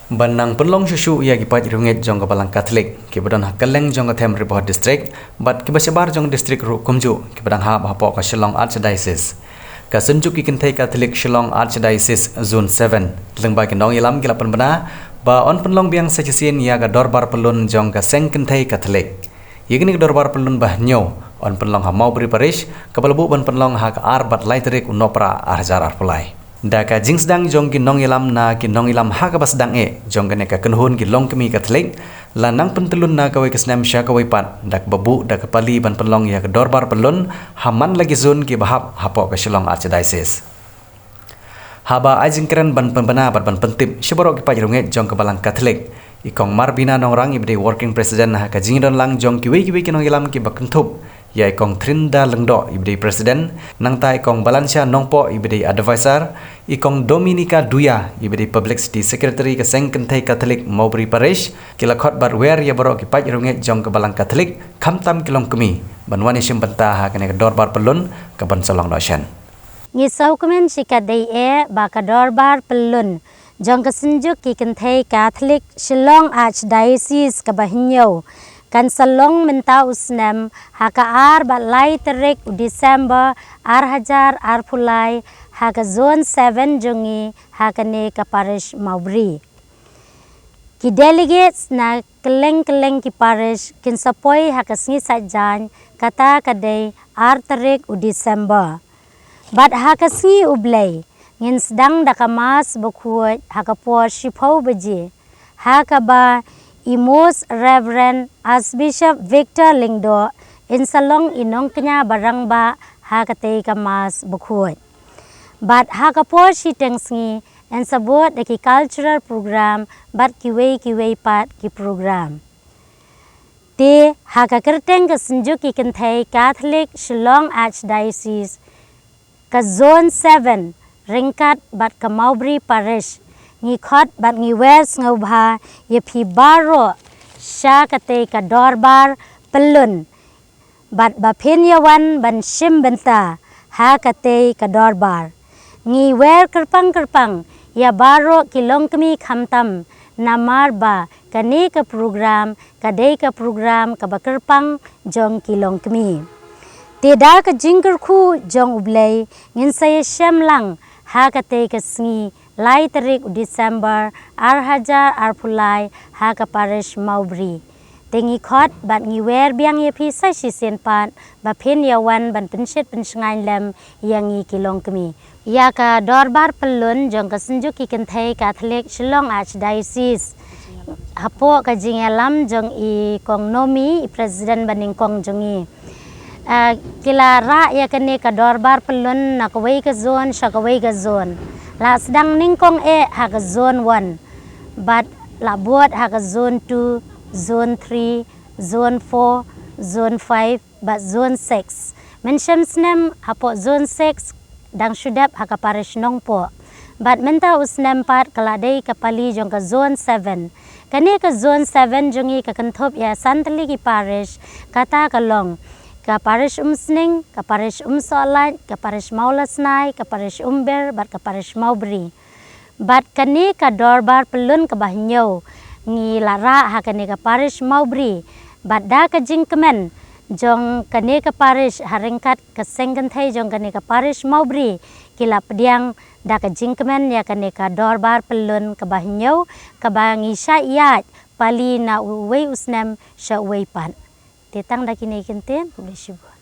Banang penlong susu ia gipat irunget jong kapalang Katolik kibadan hakaleng jong kathem Riboh district bat kibasebar jong district Kumju kibadang ha bahpo ka Shillong Archdiocese ka senjuk ikintai Katolik Shillong Archdiocese zone 7 lengba kinong ilam gilapan bana ba on penlong biang sajisin ia ka dorbar pelun jong ka seng kintai Katolik yegini dorbar pelun bah nyo on penlong ha mau beri parish kapalabu ban penlong ha ka arbat laiterik unopra arjar arpulai Daka jingsdang jong kinong ilam na kinong ilam ha ka basdang jong kaneka kenhun kilong kemi Katolik lanang pentelun na kawai kesnam sya kawai pat dak babu dak pali ban penlong ya ke dorbar pelun haman lagi zon ki bahap hapo ke Shillong Archdiocese haba ajingkran ban pembana ban pentip syeborok ki pajrunget jong kebalang Katolik ikong marbina nongrang ibdi working president ha ka jingdon lang jong kiwi kinong ilam ki bakentup ya ikong Trinda Lengdo ibdi presiden nang ta ikong Balansya Nongpo ibdi advisor ikong Dominika Duya ibdi publicity secretary ke seng kentai Katolik Maubri Parish kilakot barwer ya borok kipat runget jong ke balang Katolik kamtam kilong kemi banwani simbenta ha kene dorbar pelun ke ban Solong Doshan ngisau kemen sikadai ba ka dorbar pelun jong ke senjuk ki kentai Katolik Shillong Archdiocese ke bahinyo kan salong minta usnam haka ar balai terik Desember ar hajar ar pulai haka zone 7 jongi haka ne ka parish Maubri ki delegates na keleng ki parish kin sapoi haka sngi sajan kata kadai ar terik Desember bat haka sngi ublai ngin sedang dakamas bukuat haka po shipau beji haka ba Imus Reverend Archbishop Victor Lingdo in salong inong kanya barang ba hakatay kamas bukhoy. But hakapo si tengsngi and sabot the cultural program but kiway pat ki program. Te hakakerteng ka senjuk ikintay Catholic Shillong Archdiocese ka zone 7 ringkat bat ka Maubri Parish ngikot bat ngiwes ngubha ye pi baro sya kate ka dorbar pelun bat bapin yawan ban shim benta ha kate ka dorbar ngiwer kerpang ya baro kilong kemi khamtam namar ba kani ka program kadai ka program ka bakerpang jong kilong kemi teda ka jingker khu jong ublay ngin saya syam lang ha kate ka sngi lai terik Desember ar hajar ar pulai ha ka parish Maubri tengi khot bat ngiwer biang ye pi sai si sen pat ba phen yawan ban penset pensngai lem yang ngi kilong kemi ya ka dorbar pelun jong ka senjuk ki kenthai Catholic Shillong Archdiocese hapo ka jingalam jong I kong nomi I president baning kong jongi kila ra ya kene ka dorbar pelun na kawai ka zone sha kawai ka zone la sedang ningkong haka zone 1 but la buat haka zone 2 zone 3 zone 4 zone 5 but zone 6 mensyam snem hapo zone 6 dang syudap haka parish Nongpo but menta usnem pat kaladai kapali jong ka zone 7 kani ka zone 7 jongi ka kantop ya santali ki parish kata kalong ka parish Sning, ka parish Solat, ka parish Maulasnai, ka parish Umber, bat ka parish Maubri. Bat kani ka dorbar pelun ka bahnyo, ngi lara ha kani ka parish Maubri, bat da ka jingkemen, jong kani ka parish haringkat ka senggenthai jong kani ka parish Maubri, kila pediang da ka jingkemen ya kani ka dorbar pelun ka bahnyo, ka bangi syaiat, pali na uwei usnem sya uwei pan. Tetang dah kini kenten, boleh syukur.